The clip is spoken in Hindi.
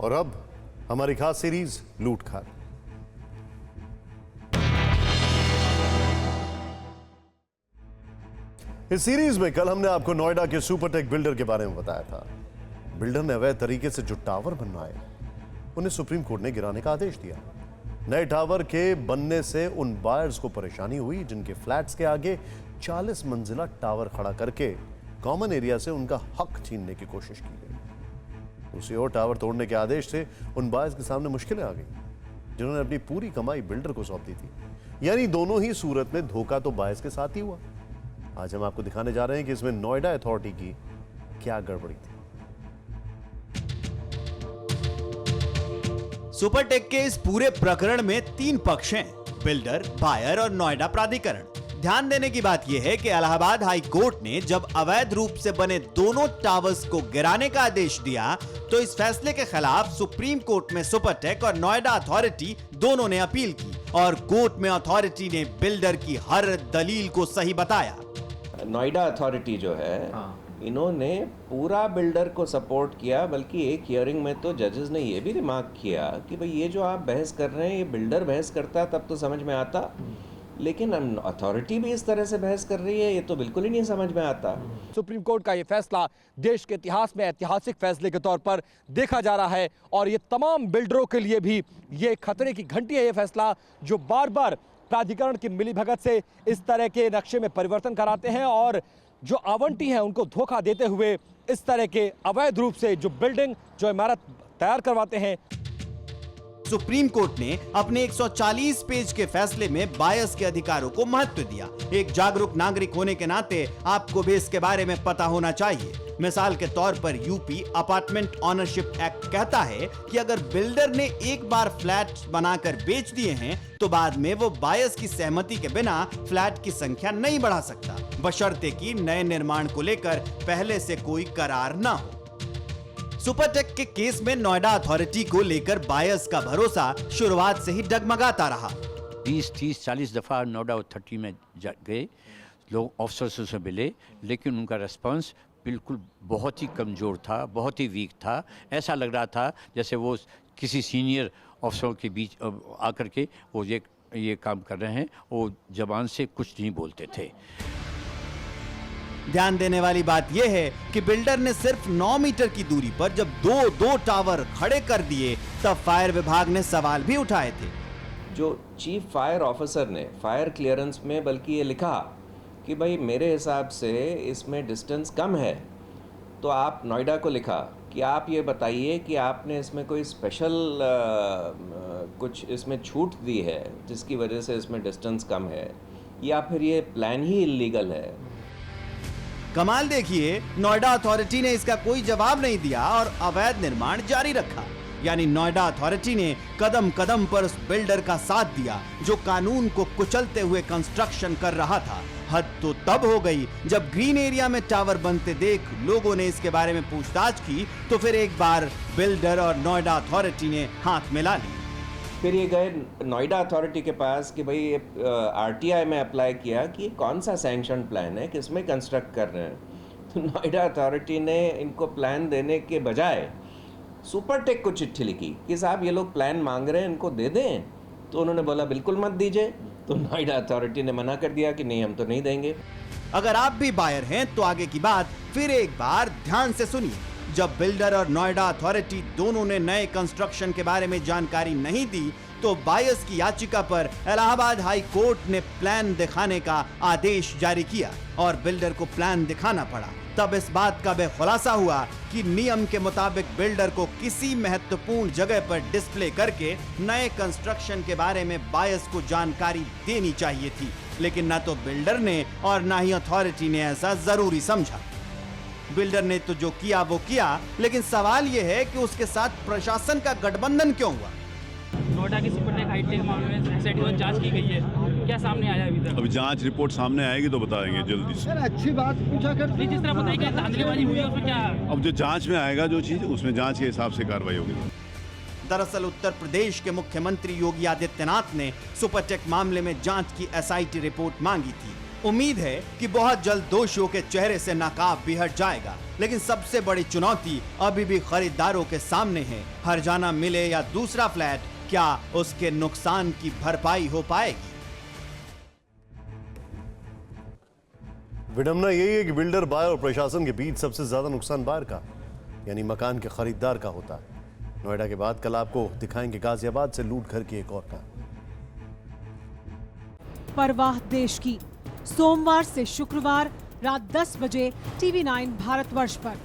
और अब हमारी खास सीरीज लूट खार। इस सीरीज में कल हमने आपको नोएडा के सुपरटेक बिल्डर के बारे में बताया था। बिल्डर ने अवैध तरीके से जो टावर बनवाए उन्हें सुप्रीम कोर्ट ने गिराने का आदेश दिया। नए टावर के बनने से उन बायर्स को परेशानी हुई जिनके फ्लैट्स के आगे 40 मंजिला टावर खड़ा करके कॉमन एरिया से उनका हक छीनने की कोशिश की गई। दूसरी ओर टावर तोड़ने के आदेश से उन बायर्स के सामने मुश्किलें आ गई जिन्होंने अपनी पूरी कमाई बिल्डर को सौंप दी थी। यानी दोनों ही सूरत में धोखा तो बायर्स के साथ ही हुआ। आज हम आपको दिखाने जा रहे हैं कि इसमें नोएडा अथॉरिटी की क्या गड़बड़ी थी। सुपरटेक के इस पूरे प्रकरण में 3 पक्ष हैं, बिल्डर, बायर और नोएडा प्राधिकरण। ध्यान देने की बात यह है कि इलाहाबाद हाई कोर्ट ने जब अवैध रूप से बने दोनों टावर्स को गिराने का आदेश दिया तो इस फैसले के खिलाफ सुप्रीम कोर्ट में सुपरटेक और नोएडा अथॉरिटी दोनों ने अपील की और कोर्ट में अथॉरिटी ने बिल्डर की हर दलील को सही बताया। नोएडा अथॉरिटी जो है इन्होंने पूरा बिल्डर को सपोर्ट किया, बल्कि एक हियरिंग में तो जजेस ने ये भी रिमार्क किया कि भाई ये जो आप बहस कर रहे हैं ये बिल्डर बहस करता तब तो समझ में आता, लेकिन अथॉरिटी भी इस तरह से बहस कर रही है ये तो बिल्कुल ही नहीं समझ में आता। सुप्रीम कोर्ट का ये फैसला देश के इतिहास में ऐतिहासिक फैसले के तौर पर देखा जा रहा है और ये तमाम बिल्डरों के लिए भी ये खतरे की घंटी है। ये फैसला जो बार बार प्राधिकरण की मिलीभगत से इस तरह के नक्शे में परिवर्तन कराते हैं और जो आवंटी हैं उनको धोखा देते हुए इस तरह के अवैध रूप से जो बिल्डिंग जो इमारत तैयार करवाते हैं। सुप्रीम कोर्ट ने अपने 140 पेज के फैसले में बायर्स के अधिकारों को महत्व दिया। एक जागरूक नागरिक होने के नाते आपको भी इसके बारे में पता होना चाहिए। मिसाल के तौर पर यूपी अपार्टमेंट ऑनरशिप एक्ट कहता है कि अगर बिल्डर ने एक बार फ्लैट बनाकर बेच दिए हैं तो बाद में वो बायर्स की सहमति के बिना फ्लैट की संख्या नहीं बढ़ा सकता, बशर्ते कि नए निर्माण को लेकर पहले से कोई करार न हो। सुपरटेक के केस में नोएडा अथॉरिटी को लेकर बायर्स का भरोसा शुरुआत से ही डगमगाता रहा। 20, 30, 40 दफा नोएडा अथॉरिटी में गए लोग, ऑफिसर्स से मिले, लेकिन उनका रिस्पांस बिल्कुल बहुत ही कमज़ोर था, बहुत ही वीक था। ऐसा लग रहा था जैसे वो किसी सीनियर अफसरों के बीच आकर के वो ये काम कर रहे हैं, वो जबान से कुछ नहीं बोलते थे। ध्यान देने वाली बात यह है कि बिल्डर ने सिर्फ 9 मीटर की दूरी पर जब दो टावर खड़े कर दिए तब फायर विभाग ने सवाल भी उठाए थे। जो चीफ फायर ऑफिसर ने फायर क्लियरेंस में बल्कि ये लिखा कि भाई मेरे हिसाब से इसमें डिस्टेंस कम है, तो आप नोएडा को लिखा कि आप ये बताइए कि आपने इसमें कोई स्पेशल कुछ इसमें छूट दी है जिसकी वजह से इसमें डिस्टेंस कम है, या फिर ये प्लान ही इल्लीगल है। कमाल देखिए, नोएडा अथॉरिटी ने इसका कोई जवाब नहीं दिया और अवैध निर्माण जारी रखा। यानी नोएडा अथॉरिटी ने कदम कदम पर उस बिल्डर का साथ दिया जो कानून को कुचलते हुए कंस्ट्रक्शन कर रहा था। हद तो तब हो गई जब ग्रीन एरिया में टावर बनते देख लोगों ने इसके बारे में पूछताछ की तो फिर एक बार बिल्डर और नोएडा अथॉरिटी ने हाथ मिला ली। फिर ये गए नोएडा अथॉरिटी के पास कि भाई आरटीआई में अप्लाई किया कि कौन सा सैंक्शन प्लान है, किसमें कंस्ट्रक्ट कर रहे हैं। तो नोएडा अथॉरिटी ने इनको प्लान देने के बजाय सुपरटेक को चिट्ठी लिखी कि साहब ये लोग प्लान मांग रहे हैं, इनको दे दें। तो उन्होंने बोला बिल्कुल मत दीजिए। तो नोएडा अथॉरिटी ने मना कर दिया कि नहीं, हम तो नहीं देंगे। अगर आप भी बायर हैं तो आगे की बात फिर एक बार ध्यान से सुनिए। जब बिल्डर और नोएडा अथॉरिटी दोनों ने नए कंस्ट्रक्शन के बारे में जानकारी नहीं दी तो बायर्स की याचिका पर इलाहाबाद हाई कोर्ट ने प्लान दिखाने का आदेश जारी किया और बिल्डर को प्लान दिखाना पड़ा। तब इस बात का खुलासा हुआ कि नियम के मुताबिक बिल्डर को किसी महत्वपूर्ण जगह पर डिस्प्ले करके नए कंस्ट्रक्शन के बारे में बायर्स को जानकारी देनी चाहिए थी, लेकिन न तो बिल्डर ने और न ही अथॉरिटी ने ऐसा जरूरी समझा। बिल्डर ने तो जो किया वो किया, लेकिन सवाल यह है कि उसके साथ प्रशासन का गठबंधन क्यों हुआ। नोएडा की सुपरटेक हाईटेक मामले में एसआईटी जांच की गई है, क्या सामने आया अभी तक? अभी जांच रिपोर्ट सामने आएगी तो बताएंगे जल्दी से। अच्छी बात पूछा कर, जिस तरह बताइए कि धांधलीबाजी हुई है उसमें क्या? अब जो जांच में आएगा जो चीज उसमें जांच के हिसाब से कार्रवाई होगी। दरअसल उत्तर प्रदेश के मुख्यमंत्री योगी आदित्यनाथ ने सुपरटेक मामले में जांच की एसआईटी रिपोर्ट मांगी थी। उम्मीद है कि बहुत जल्द दोषियों के चेहरे से नकाब भी हट जाएगा, लेकिन सबसे बड़ी चुनौती अभी भी खरीदारों के सामने है। हर्जाना मिले या दूसरा फ्लैट, क्या उसके नुकसान की भरपाई हो पाएगी? विडम्बना यही है कि बिल्डर, बायर और प्रशासन के बीच सबसे ज्यादा नुकसान बायर का, यानी मकान के खरीदार का होता है। नोएडा के बाद कल आपको दिखाएंगे गाजियाबाद से लूट घर की एक और का। परवाह देश की, सोमवार से शुक्रवार रात 10 बजे TV9 भारतवर्ष पर।